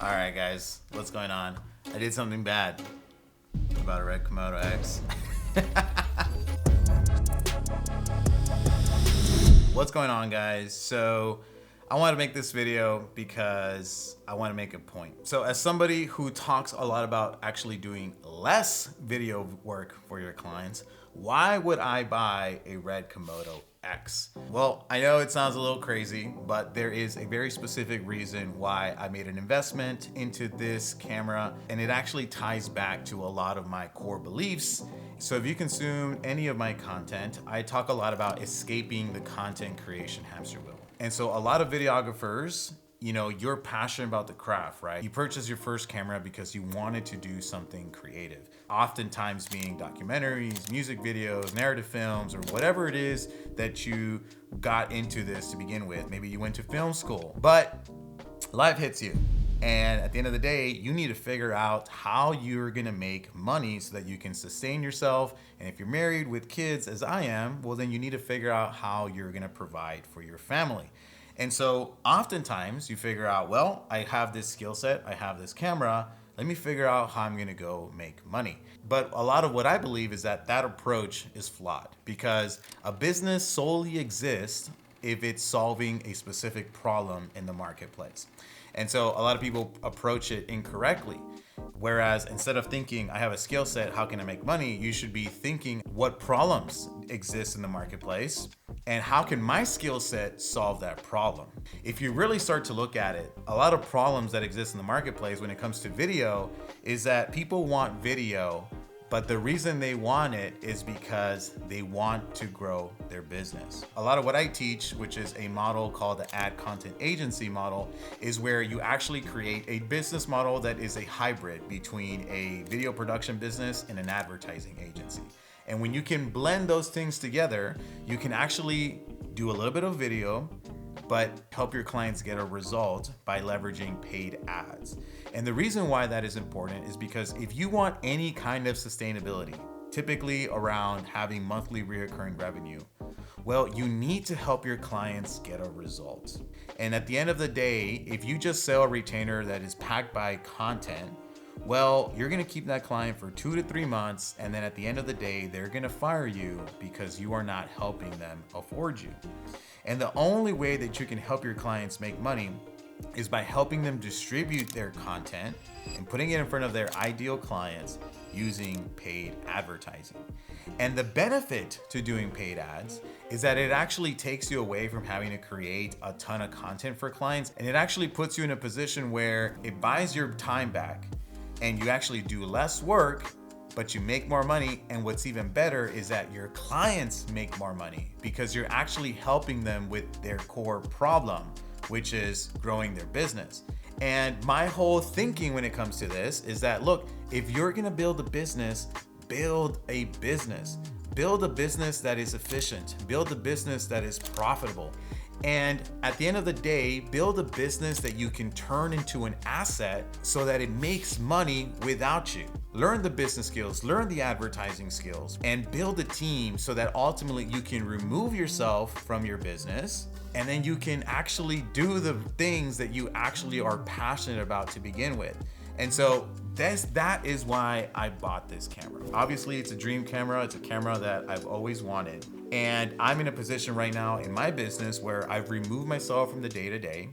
All right, guys, what's going on? I did something bad about a RED Komodo X. What's going on, guys? So I want to make this video because I want to make a point. So as somebody who talks a lot about actually doing less video work for your clients, why would I buy a RED Komodo X? Well, I know it sounds a little crazy, but there is a very specific reason why I made an investment into this camera, and it actually ties back to a lot of my core beliefs. So if you consume any of my content, I talk a lot about escaping the content creation hamster wheel. And so a lot of videographers, you're passionate about the craft, right? You purchased your first camera because you wanted to do something creative. Oftentimes being documentaries, music videos, narrative films, or whatever it is that you got into this to begin with. Maybe you went to film school, but life hits you. And at the end of the day, you need to figure out how you're gonna make money so that you can sustain yourself. And if you're married with kids, as I am, well, then you need to figure out how you're gonna provide for your family. And so oftentimes you figure out, well, I have this skill set, I have this camera, let me figure out how I'm gonna go make money. But a lot of what I believe is that that approach is flawed, because a business solely exists if it's solving a specific problem in the marketplace. And so a lot of people approach it incorrectly. Whereas instead of thinking, I have a skill set, how can I make money? You should be thinking, what problems exist in the marketplace and how can my skill set solve that problem? If you really start to look at it, a lot of problems that exist in the marketplace when it comes to video is that people want video, but the reason they want it is because they want to grow their business. A lot of what I teach, which is a model called the ad content agency model, is where you actually create a business model that is a hybrid between a video production business and an advertising agency. And when you can blend those things together, you can actually do a little bit of video, but help your clients get a result by leveraging paid ads. And the reason why that is important is because if you want any kind of sustainability, typically around having monthly recurring revenue, well, you need to help your clients get a result. And at the end of the day, if you just sell a retainer that is packed by content, well, you're gonna keep that client for 2 to 3 months, and then at the end of the day, they're gonna fire you because you are not helping them afford you. And the only way that you can help your clients make money is by helping them distribute their content and putting it in front of their ideal clients using paid advertising. And the benefit to doing paid ads is that it actually takes you away from having to create a ton of content for clients, and it actually puts you in a position where it buys your time back and you actually do less work, but you make more money. And what's even better is that your clients make more money because you're actually helping them with their core problem, which is growing their business. And my whole thinking when it comes to this is that, look, if you're gonna build a business, build a business. Build a business that is efficient. Build a business that is profitable. And at the end of the day, build a business that you can turn into an asset so that it makes money without you. Learn the business skills, learn the advertising skills, and build a team so that ultimately you can remove yourself from your business, and then you can actually do the things that you actually are passionate about to begin with. And so that is why I bought this camera. Obviously, it's a dream camera. It's a camera that I've always wanted. And I'm in a position right now in my business where I've removed myself from the day-to-day.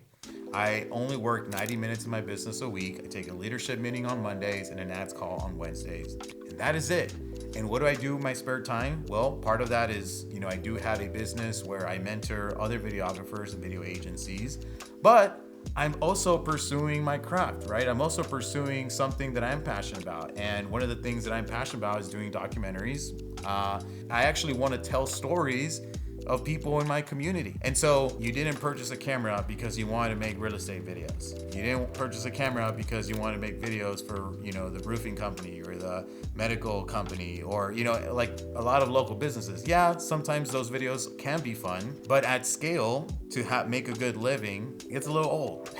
I only work 90 minutes in my business a week. I take a leadership meeting on Mondays and an ads call on Wednesdays. And that is it. And what do I do in my spare time? Well, part of that is, I do have a business where I mentor other videographers and video agencies, but I'm also pursuing my craft, right? I'm also pursuing something that I'm passionate about. And one of the things that I'm passionate about is doing documentaries. I actually want to tell stories of people in my community. And so you didn't purchase a camera because you wanted to make real estate videos. You didn't purchase a camera because you wanted to make videos for, the roofing company or the medical company or, like a lot of local businesses. Yeah, sometimes those videos can be fun, but at scale to make a good living, it's a little old.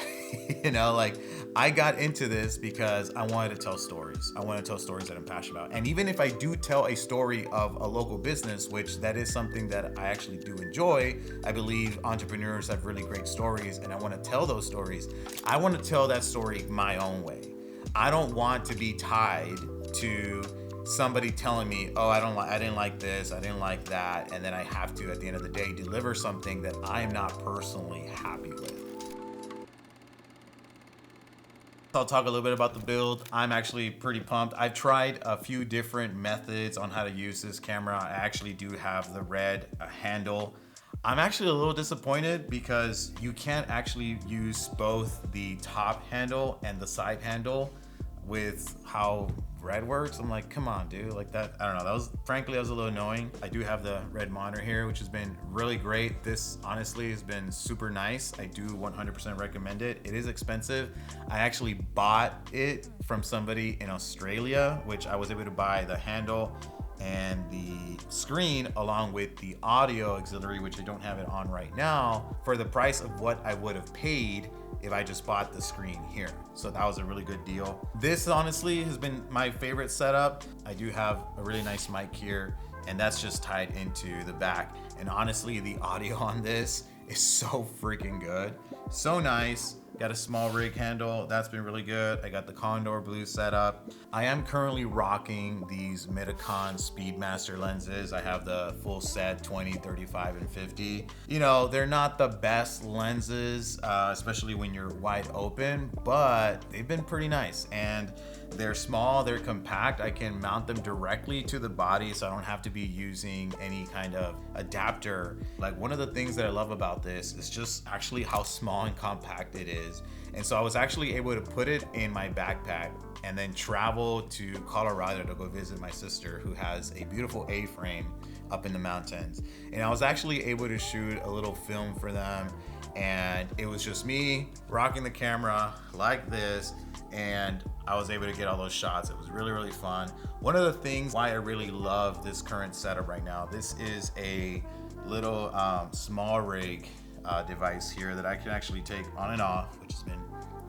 You know, like I got into this because I wanted to tell stories. I want to tell stories that I'm passionate about. And even if I do tell a story of a local business, which that is something that I actually do enjoy, I believe entrepreneurs have really great stories and I want to tell those stories. I want to tell that story my own way. I don't want to be tied to somebody telling me, "Oh, I didn't like this, I didn't like that," and then I have to at the end of the day deliver something that I am not personally happy with. I'll talk a little bit about the build. I'm actually pretty pumped. I've tried a few different methods on how to use this camera. I actually do have the RED handle. I'm actually a little disappointed because you can't actually use both the top handle and the side handle with how RED works. I'm like, come on, dude. Like that, I don't know. That was, frankly, that was a little annoying. I do have the RED monitor here, which has been really great. This honestly has been super nice. I do 100% recommend it. It is expensive. I actually bought it from somebody in Australia, which I was able to buy the handle and the screen along with the audio auxiliary, which I don't have it on right now, for the price of what I would have paid if I just bought the screen here. So that was a really good deal. This honestly has been my favorite setup. I do have a really nice mic here, and that's just tied into the back. And honestly, the audio on this is so freaking good. So nice. Got a small rig handle, that's been really good. I got the Condor Blue setup. I am currently rocking these Metacon Speedmaster lenses. I have the full set 20, 35, and 50. You know, they're not the best lenses, especially when you're wide open, but they've been pretty nice. And they're small, they're compact. I can mount them directly to the body, so I don't have to be using any kind of adapter. Like, one of the things that I love about this is just actually how small and compact it is. And so I was actually able to put it in my backpack and then travel to Colorado to go visit my sister, who has a beautiful A-frame up in the mountains. And I was actually able to shoot a little film for them, and it was just me rocking the camera like this, and I was able to get all those shots. It was really, really fun. One of the things why I really love this current setup right now, this is a little small rig device here that I can actually take on and off, which has been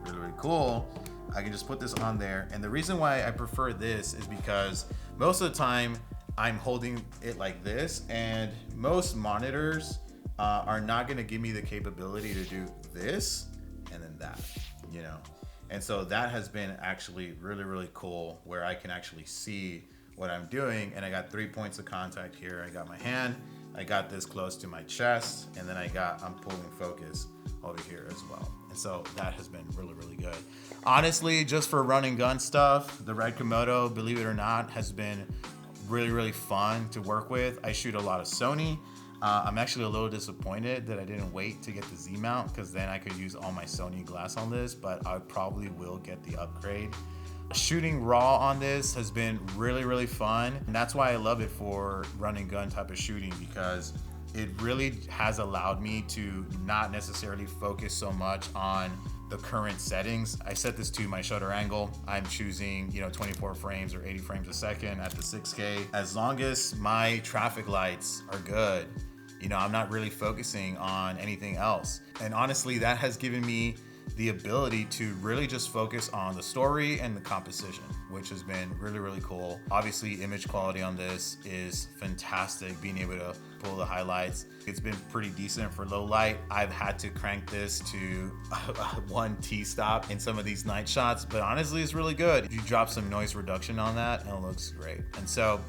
really, really cool. I can just put this on there. And the reason why I prefer this is because most of the time I'm holding it like this, and most monitors are not gonna give me the capability to do this and then that, you know? And so that has been actually really, really cool, where I can actually see what I'm doing. And I got 3 points of contact here. I got my hand, I got this close to my chest, and then I'm pulling focus over here as well. And so that has been really, really good. Honestly, just for run and gun stuff, the RED Komodo, believe it or not, has been really, really fun to work with. I shoot a lot of Sony. I'm actually a little disappointed that I didn't wait to get the Z mount, because then I could use all my Sony glass on this, but I probably will get the upgrade. Shooting raw on this has been really, really fun. And that's why I love it for run and gun type of shooting, because it really has allowed me to not necessarily focus so much on the current settings. I set this to my shutter angle. I'm choosing, 24 frames or 80 frames a second at the 6K. As long as my traffic lights are good, I'm not really focusing on anything else. And honestly, that has given me the ability to really just focus on the story and the composition, which has been really, really cool. Obviously, image quality on this is fantastic, being able to pull the highlights. It's been pretty decent for low light. I've had to crank this to 1 T-stop in some of these night shots, but honestly, it's really good. If you drop some noise reduction on that, it looks great. And so,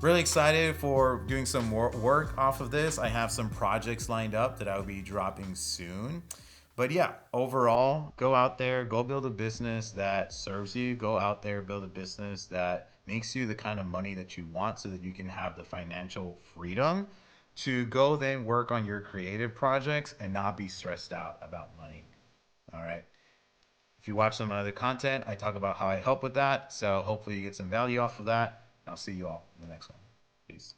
really excited for doing some more work off of this. I have some projects lined up that I will be dropping soon. But yeah, overall, go out there, go build a business that serves you. Go out there, build a business that makes you the kind of money that you want, so that you can have the financial freedom to go then work on your creative projects and not be stressed out about money. All right. If you watch some other content, I talk about how I help with that. So hopefully you get some value off of that. I'll see you all in the next one. Peace.